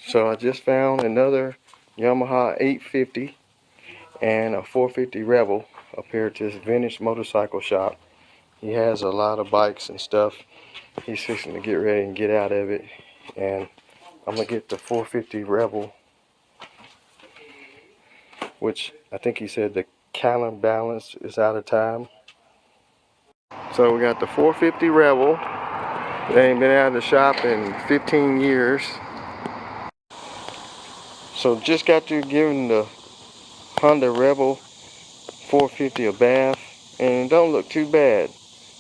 So I just found another Yamaha 850 and a 450 Rebel up here at this vintage motorcycle shop. He has a lot of bikes and stuff. He's fixing to get ready and get out of it. And I'm going to get the 450 Rebel, which I think he said the counterbalance is out of time. So we got the 450 Rebel. They ain't been out of the shop in 15 years. So just got through giving the Honda Rebel 450 a bath, and it don't look too bad.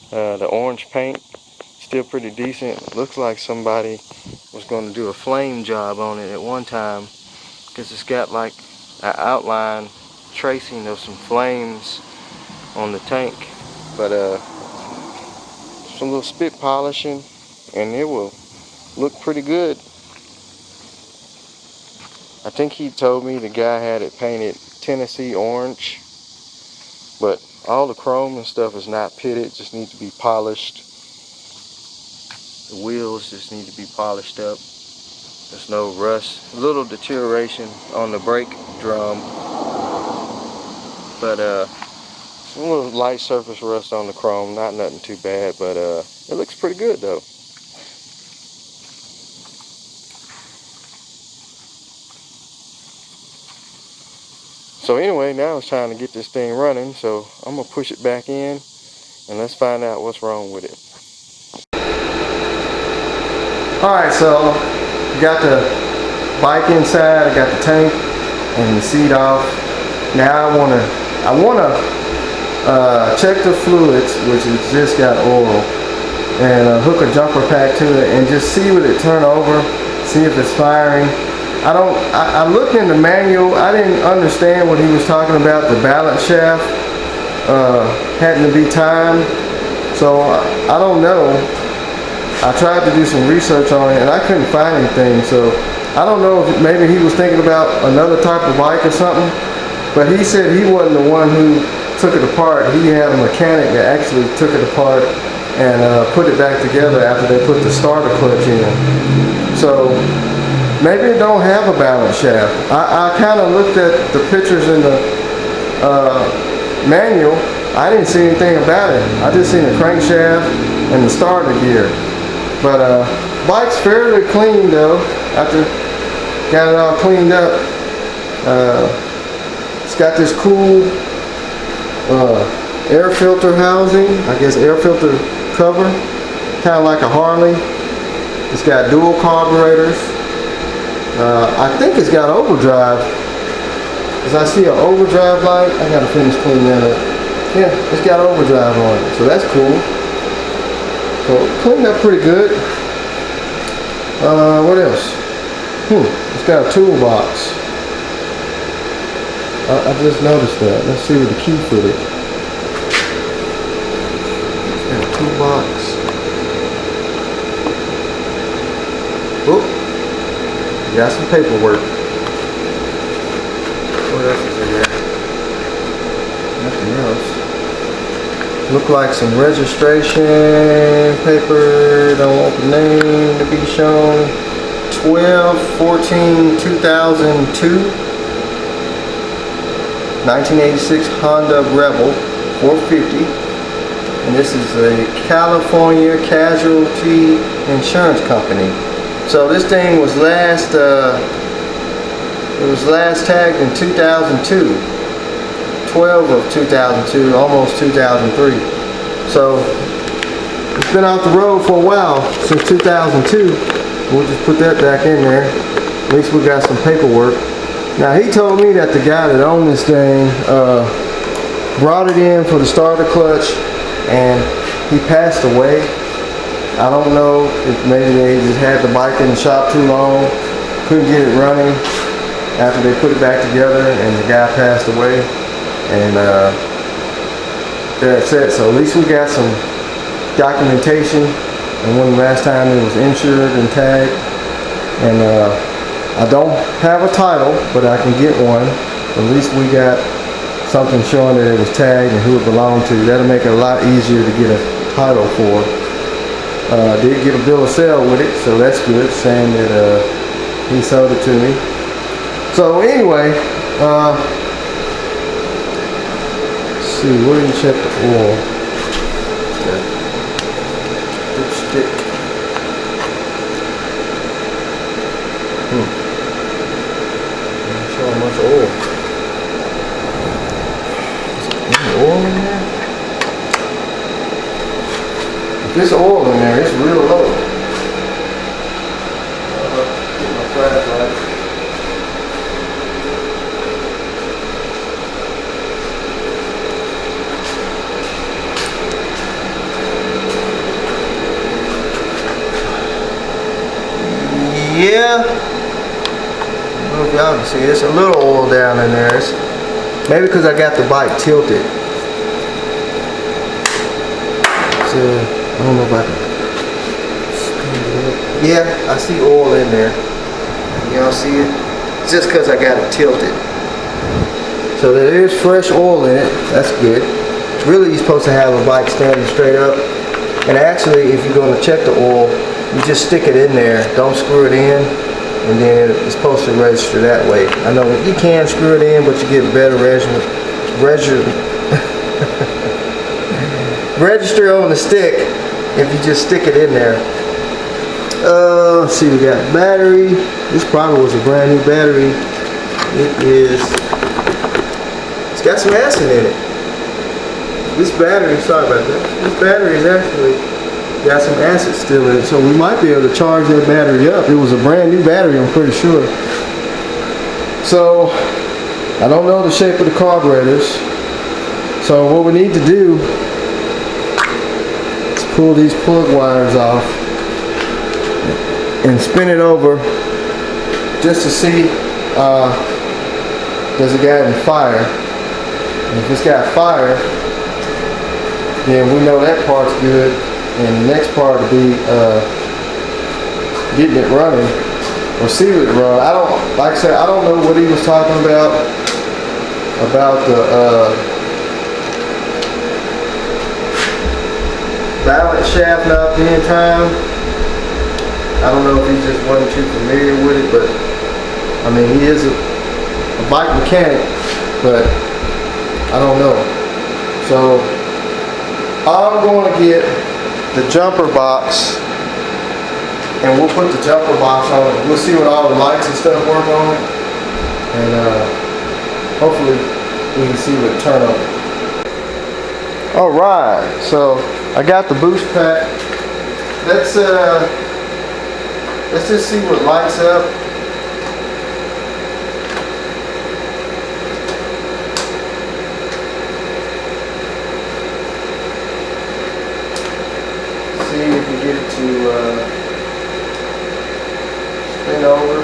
The orange paint still pretty decent. Looks like somebody was going to do a flame job on it at one time, because it's got like an outline tracing of some flames on the tank. But some little spit polishing and it will look pretty good. I think he told me the guy had it painted Tennessee orange, but all the chrome and stuff is not pitted, just need to be polished. The wheels just need to be polished up. There's no rust, a little deterioration on the brake drum, but some little light surface rust on the chrome, not nothing too bad, but it looks pretty good though. So anyway, now it's time to get this thing running, so I'm gonna push it back in and let's find out what's wrong with it. Alright, so got the bike inside, I got the tank and the seat off. Now I wanna check the fluids, which has just got oil, and hook a jumper pack to it and just see what it turn over, see if it's firing. I looked in the manual. I didn't understand what he was talking about. The balance shaft having to be timed, so I don't know. I tried to do some research on it and I couldn't find anything, so I don't know if maybe he was thinking about another type of bike or something, but he said he wasn't the one who took it apart. He had a mechanic that actually took it apart and put it back together after they put the starter clutch in. So maybe it don't have a balance shaft. I kind of looked at the pictures in the manual. I didn't see anything about it. I just seen the crankshaft and the starter gear. But bike's fairly clean though. After got it all cleaned up, it's got this cool air filter housing. I guess air filter cover, kind of like a Harley. It's got dual carburetors. I think it's got overdrive, because I see an overdrive light. I gotta finish cleaning that up. Yeah, it's got overdrive on it, so that's cool. So cleaned up pretty good. What else? It's got a toolbox. I just noticed that. Let's see with the key footage. It's got a toolbox. Oh. Got some paperwork. What else is in there? Nothing else. Look like some registration paper. Don't want the name to be shown. 12/14/2002. 1986 Honda Rebel 450. And this is a California Casualty Insurance Company. So this thing was last tagged in 2002, 12 of 2002, almost 2003. So it's been off the road for a while, since 2002. We'll just put that back in there. At least we got some paperwork. Now he told me that the guy that owned this thing brought it in for the starter clutch and he passed away. I don't know if maybe they just had the bike in the shop too long, couldn't get it running after they put it back together, and the guy passed away, and that's it. So at least we got some documentation, and when the last time it was insured and tagged. And I don't have a title, but I can get one. At least we got something showing that it was tagged and who it belonged to. That'll make it a lot easier to get a title for. Did get a bill of sale with it, so that's good, saying that He sold it to me. So anyway, let's see, where do you check the oil? Dipstick. Not sure how much oil. Is there any oil in there? If there's oil in there, it's real low. Get my flashlight. Yeah, I don't know if y'all can see, there's a little oil down in there. Maybe because I got the bike tilted. So, I don't know if I can speed it up. Yeah, I see oil in there. Y'all see it? It's just because I got it tilted. So there is fresh oil in it. That's good. Really, you're supposed to have a bike standing straight up. And actually, if you're going to check the oil, you just stick it in there, don't screw it in, and then it's supposed to register that way. I know you can screw it in, but you get better register on the stick if you just stick it in there. Let's see, we got battery. This probably was a brand new battery. It's got some acid in it. This battery, sorry about that, this battery is actually got some acid still in it, so we might be able to charge that battery up. It was a brand new battery, I'm pretty sure. So I don't know the shape of the carburetors, so what we need to do is pull these plug wires off and spin it over just to see does it got any fire. And if it's got fire, then we know that part's good. And the next part will be getting it running or see it run. I don't, like I said, I don't know what he was talking about the balance shaft not being timed. I don't know if he just wasn't too familiar with it, but I mean, he is a bike mechanic, but I don't know. So I'm going to get the jumper box, and we'll put the jumper box on. We'll see what all the lights and stuff work on, and hopefully we can see what turn on. All right, so I got the boost pack. Let's just see what lights up. See if we get it to spin over.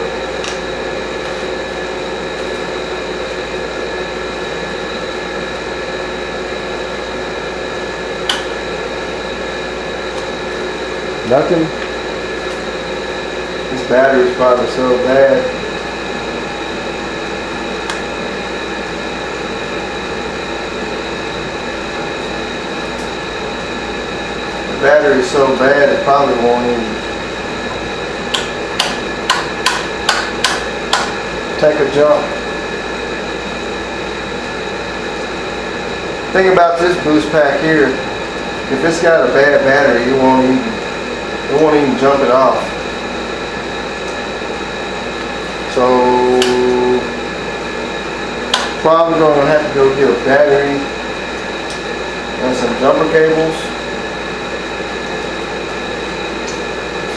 Nothing. This battery is probably so bad. The battery is so bad it probably won't even take a jump. Thing about this boost pack here, if it's got a bad battery, it won't even jump it off. So probably gonna have to go get a battery and some jumper cables.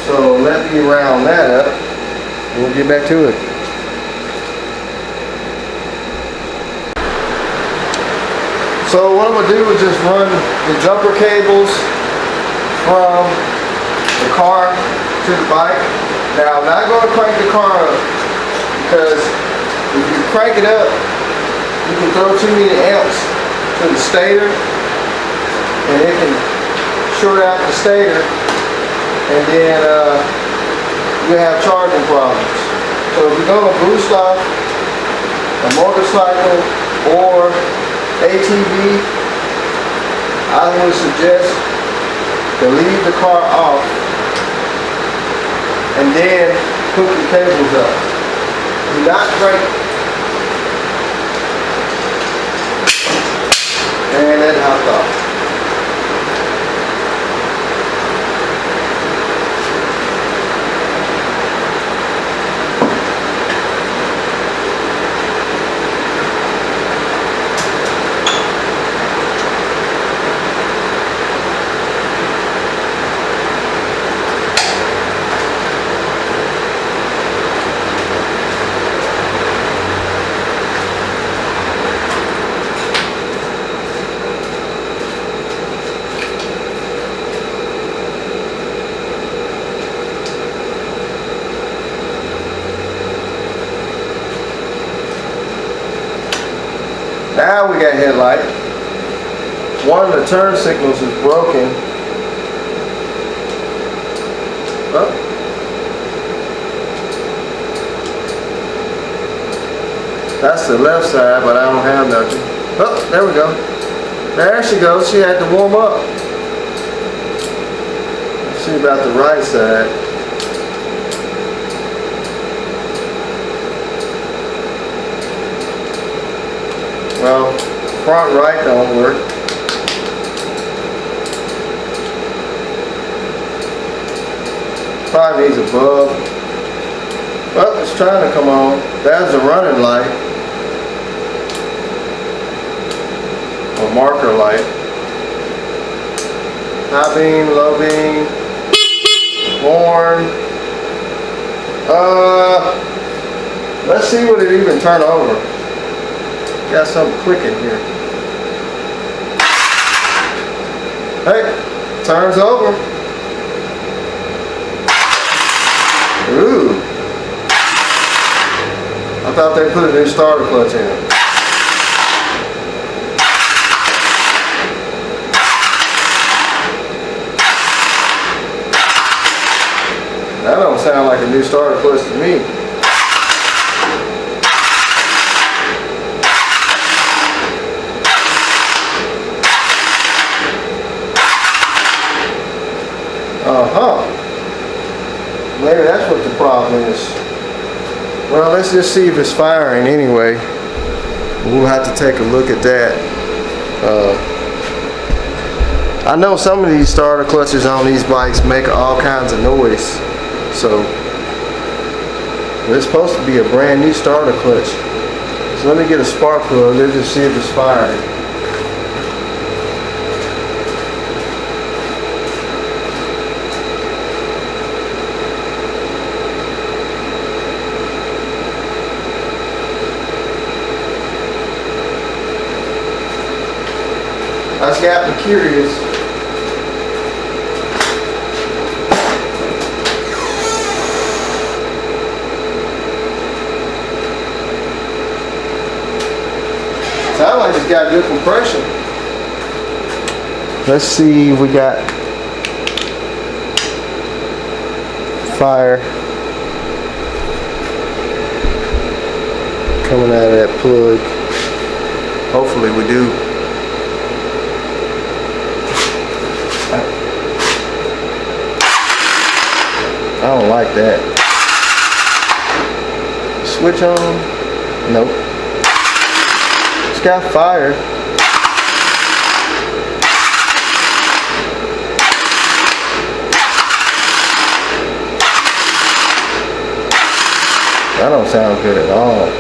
So let me round that up and we'll get back to it. So what I'm gonna do is just run the jumper cables from the car to the bike. Now I'm not going to crank the car up, because if you crank it up, you can throw too many amps to the stator, and it can short out the stator, and then you have charging problems. So if you're going to boost off a motorcycle or ATV, I would suggest to leave the car off and then hook your cables up. Do not break. And that hopped off. Now we got headlight. One of the turn signals is broken. Oh. That's the left side, but I don't have nothing. Oh, there we go. There she goes. She had to warm up. Let's see about the right side. Well, front right don't work. Probably needs a bulb. Oh, it's trying to come on. That's the running light. Or marker light. High beam, low beam. Horn. Let's see what it even turned over. Got something clicking here. Hey, turns over. Ooh. I thought they put a new starter clutch in it. That don't sound like a new starter clutch to me. Maybe that's what the problem is. Well, let's just see if it's firing anyway. We'll have to take a look at that. I know some of these starter clutches on these bikes make all kinds of noise. So it's supposed to be a brand new starter clutch. So let me get a spark plug. Let's just see if it's firing. I just got me curious. Sounds like it's got good compression. Let's see if we got fire coming out of that plug. Hopefully we do. I don't like that. Switch on? Nope. It's got fire. That don't sound good at all.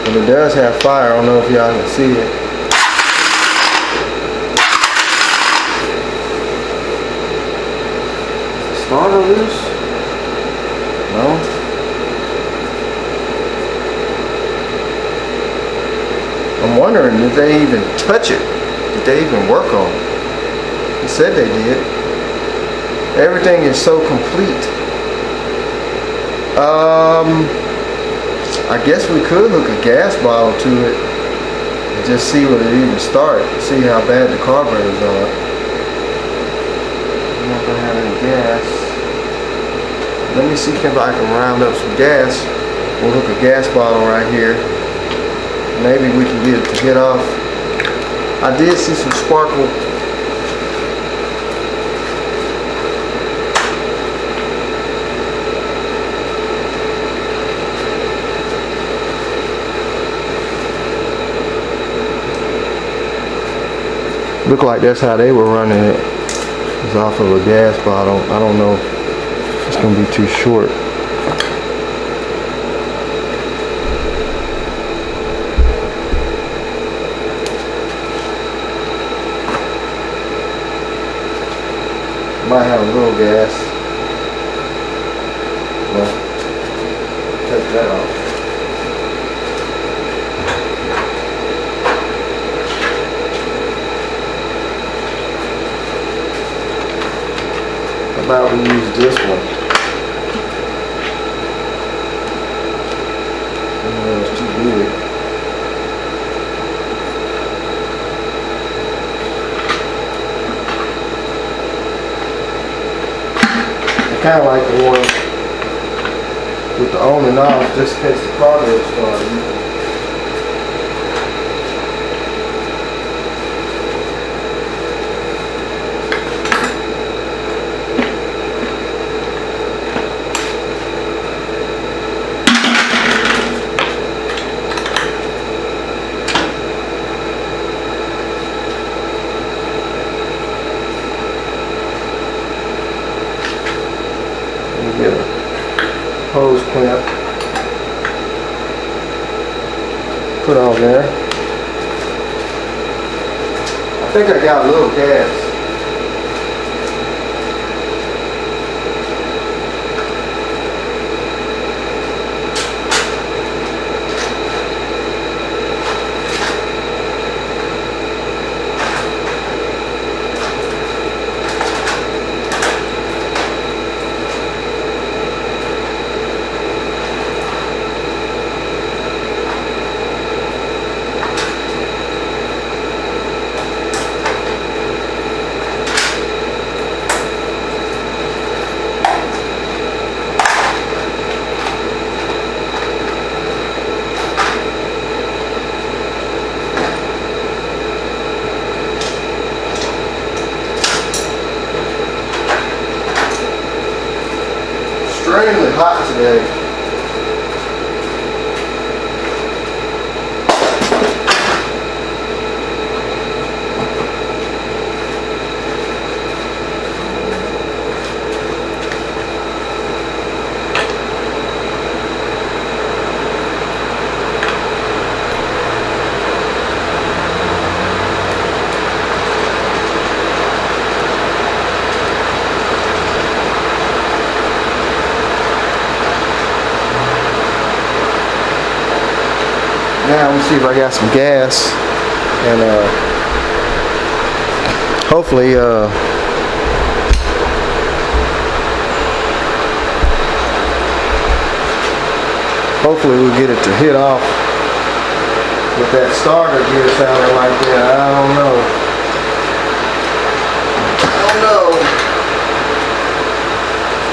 But it does have fire. I don't know if y'all can see it. Starter loose? No. I'm wondering, did they even touch it? Did they even work on it? He said they did. Everything is so complete. I guess we could hook a gas bottle to it and just see what it even starts. See how bad the carburetors are. I'm not gonna have any gas. Let me see if I can round up some gas. We'll hook a gas bottle right here. Maybe we can get it to get off. I did see some sparkle. Look like that's how they were running it. It's off of a gas bottle. I don't know. It's gonna be too short. Might have a little gas. Well, take that off. How about we use this one? It's too big. Kind of like the one with the on and off, just in case the car doesn't start. Get a hose clamp put on there. I think I got a little gas. Extremely hot today. Now let me see if I got some gas, and hopefully we'll get it to hit off with that starter gear sounding like that. I don't know.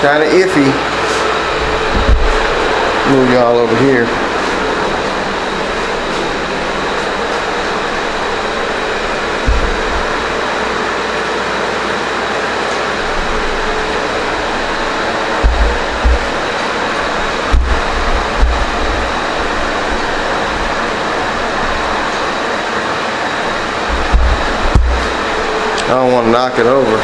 Kind of iffy. Move y'all over here. I don't want to knock it over.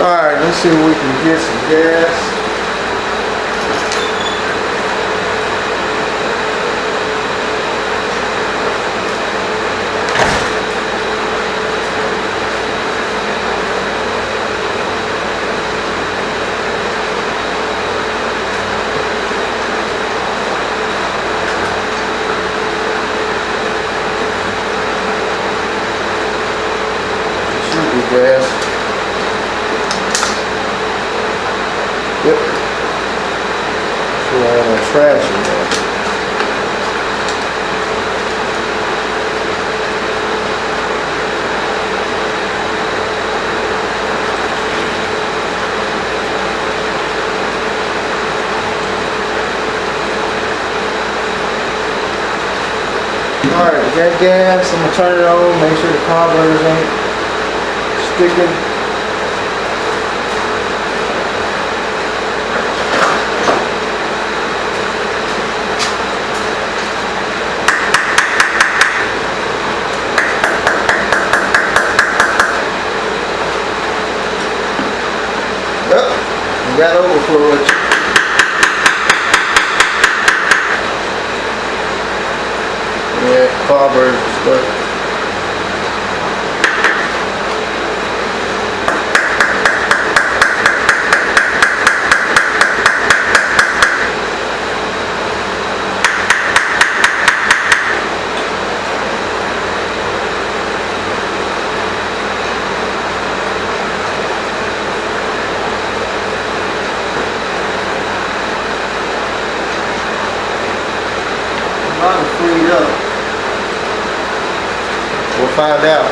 Alright, let's see if we can get some gas. Gas. Yep. So I have no trash in there. Alright, we got gas. I'm gonna turn it on, make sure the cobblers ain't sticking. got overfluid. Yeah, carburetor stuff. Freed up. We'll find out.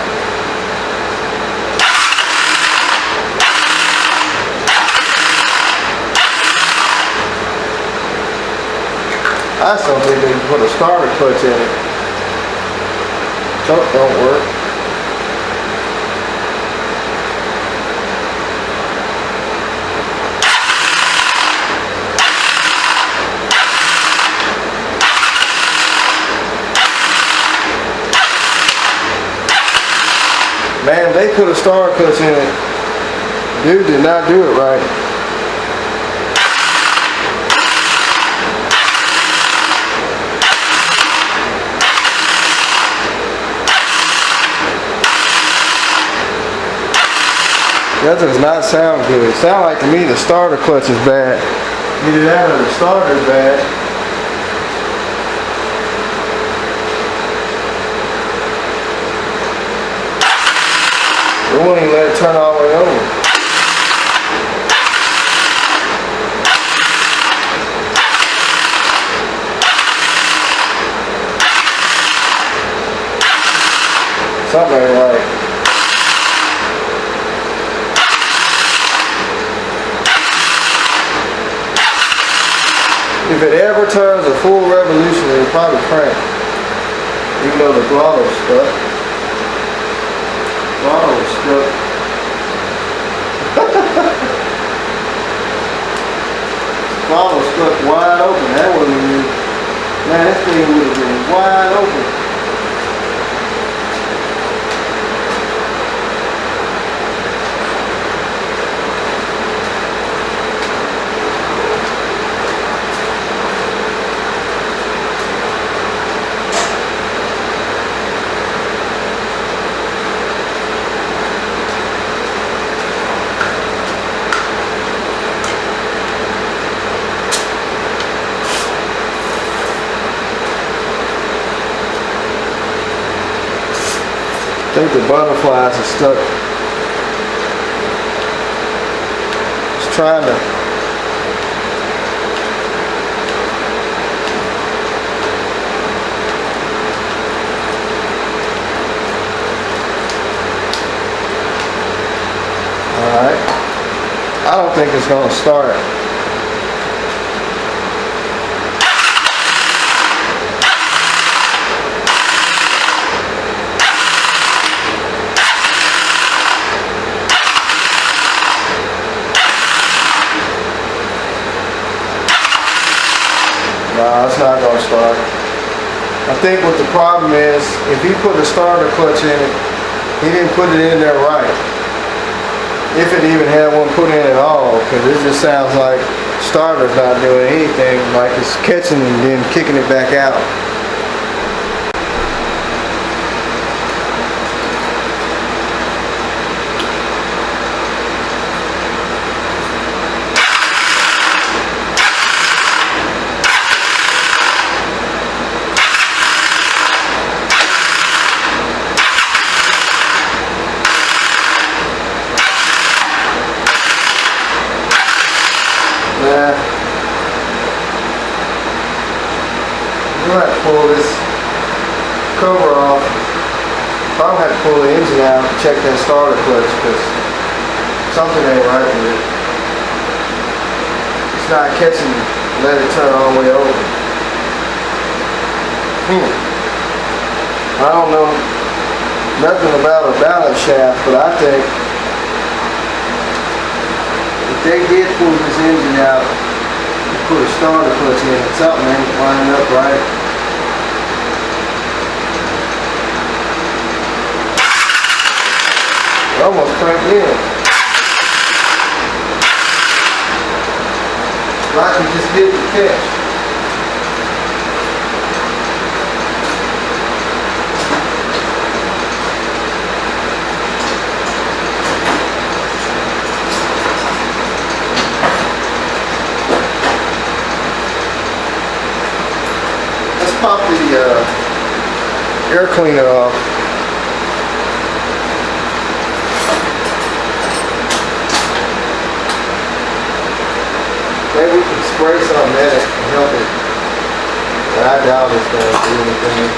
I still think they can put a starter clutch in it. Choke don't work. Man, they put a starter clutch in it. Dude did not do it right. That does not sound good. It sounds like to me the starter clutch is bad. Either that or the starter is bad. We won't even let it turn all the way over. Something ain't right. If it ever turns a full revolution, it'll probably crank. Even though the throttle's stuck. Throttle is stuck. Throttle stuck wide open. That wouldn't have been, man, this thing would have been wide open. I think the butterflies are stuck. Just trying to. Alright. I don't think it's going to start. No, it's not going to start. I think what the problem is, if he put a starter clutch in it, he didn't put it in there right. If it even had one put in at all, because it just sounds like starter's not doing anything, like it's catching and then kicking it back out. Yeah. We'll have to pull this cover off. Probably have to pull the engine out and check that starter clutch because something ain't right with it. It's not catching, let it turn all the way over. I don't know nothing about a balance shaft, but I think if they did pull this engine out and put a starter clutch in it, something ain't lining up right. It almost cranked in. Like we just did the catch. Let's pop the air cleaner off. Maybe we can spray something in it and help it. But I doubt it's going to do anything.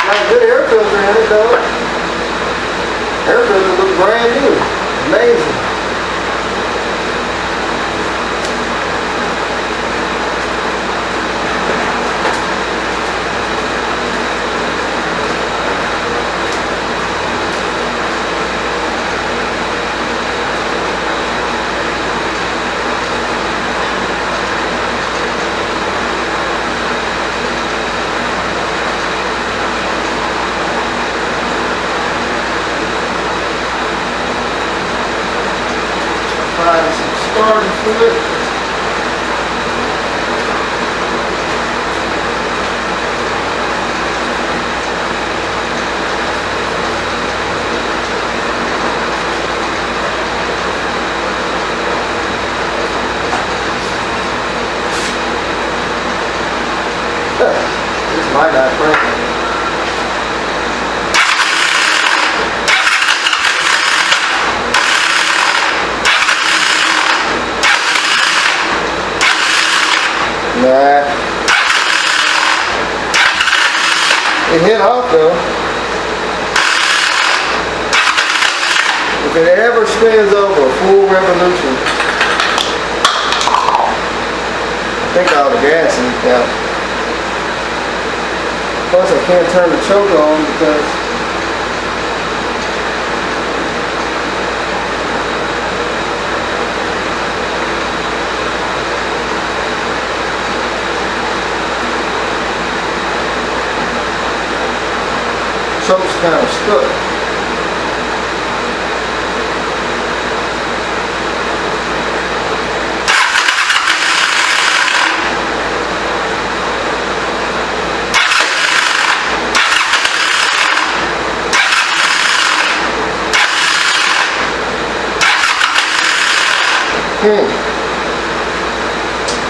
Got a good air filter in it though. Air filter looks brand new. Amazing. Some starting fluid. This might not break. Nah. It hit off though. If it ever spins over a full revolution, I think all the gas leaked out. Plus I can't turn the choke on because choke's kind of stuck.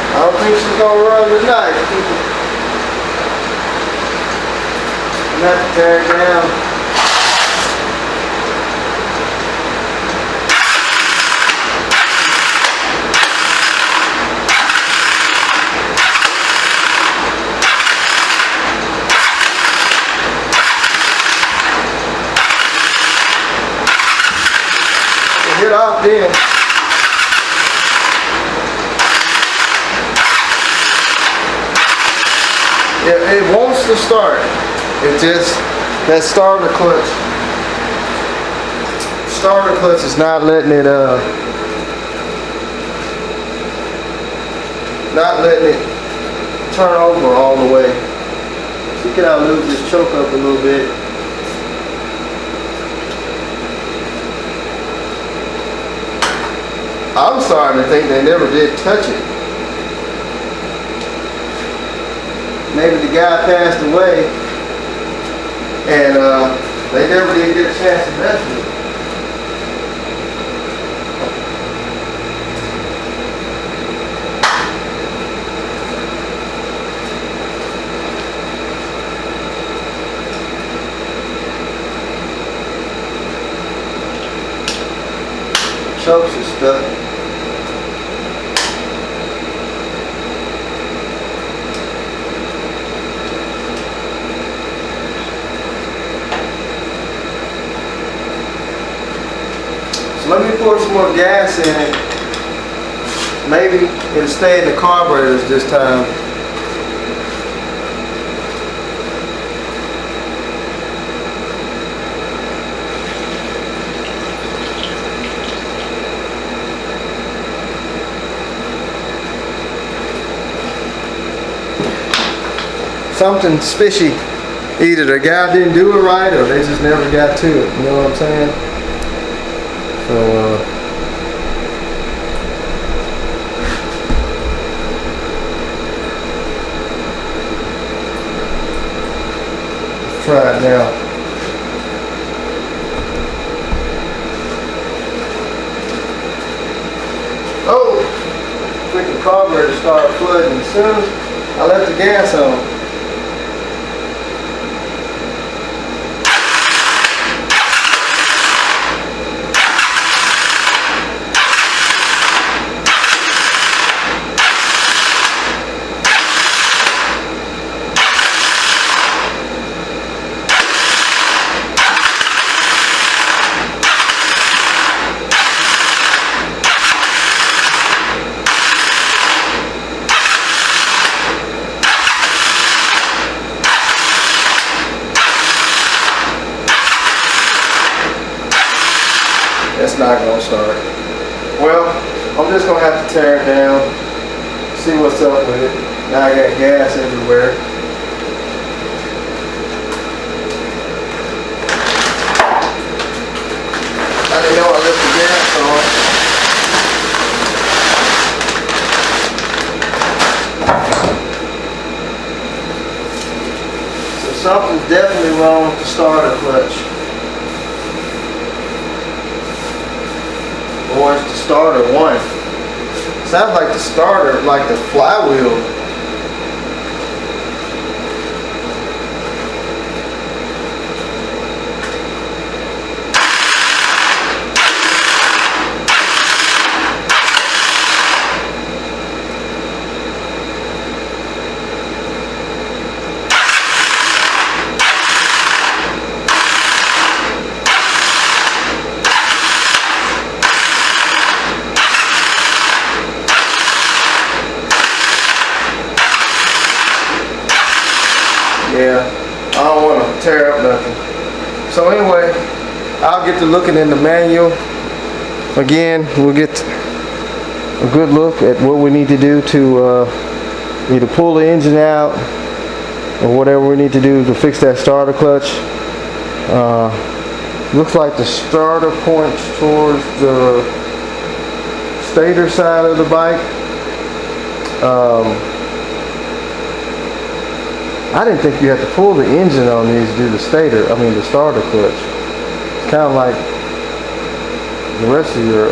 I don't think she's gonna run tonight. I'm gonna have to tear it down. It hit off then. It wants to start. It just, that starter clutch is not letting it turn over all the way. So you can lose this choke up a little bit. I'm starting to think they never did touch it. Maybe the guy passed away and they never did get a chance to mess with it. Chokes are stuck. pour some more gas in it. Maybe it'll stay in the carburetors this time. Something's fishy. Either the guy didn't do it right or they just never got to it. You know what I'm saying? So, let's try it now. Oh! Freaking carburetor started flooding as soon as I left the gas on. It's not gonna start. Well, I'm just gonna have to tear it down, see what's up with it. Now I got gas everywhere. I didn't know I left the gas on. So something's definitely wrong with the starter clutch. Or it's the starter one. Sounds like the starter, like the flywheel. Yeah, I don't want to tear up nothing. So anyway, I'll get to looking in the manual. Again, we'll get a good look at what we need to do to either pull the engine out or whatever we need to do to fix that starter clutch. Looks like the starter points towards the stator side of the bike. I didn't think you had to pull the engine on these to do the the starter clutch. It's kind of like the rest of your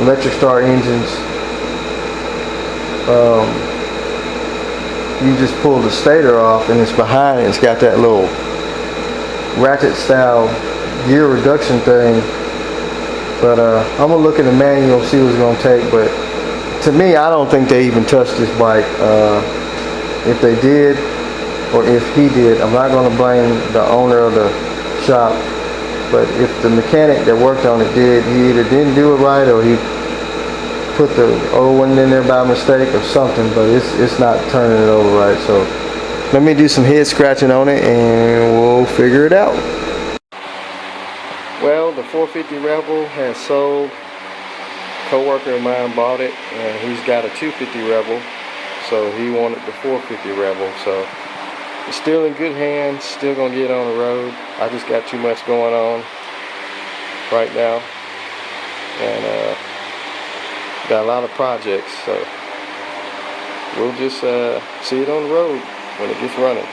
electric start engines. You just pull the stator off and it's behind it. It's got that little ratchet style gear reduction thing. But I'm going to look at the manual, see what it's going to take. But to me, I don't think they even touched this bike. If they did, or if he did, I'm not going to blame the owner of the shop, but if the mechanic that worked on it did, he either didn't do it right or he put the old one in there by mistake or something, but it's not turning it over right. So let me do some head scratching on it and we'll figure it out. Well, the 450 Rebel has sold. Co-worker of mine bought it and he's got a 250 Rebel. So he wanted the 450 Rebel, so it's still in good hands, still gonna get on the road. I just got too much going on right now, and got a lot of projects, so we'll just see it on the road when it gets running.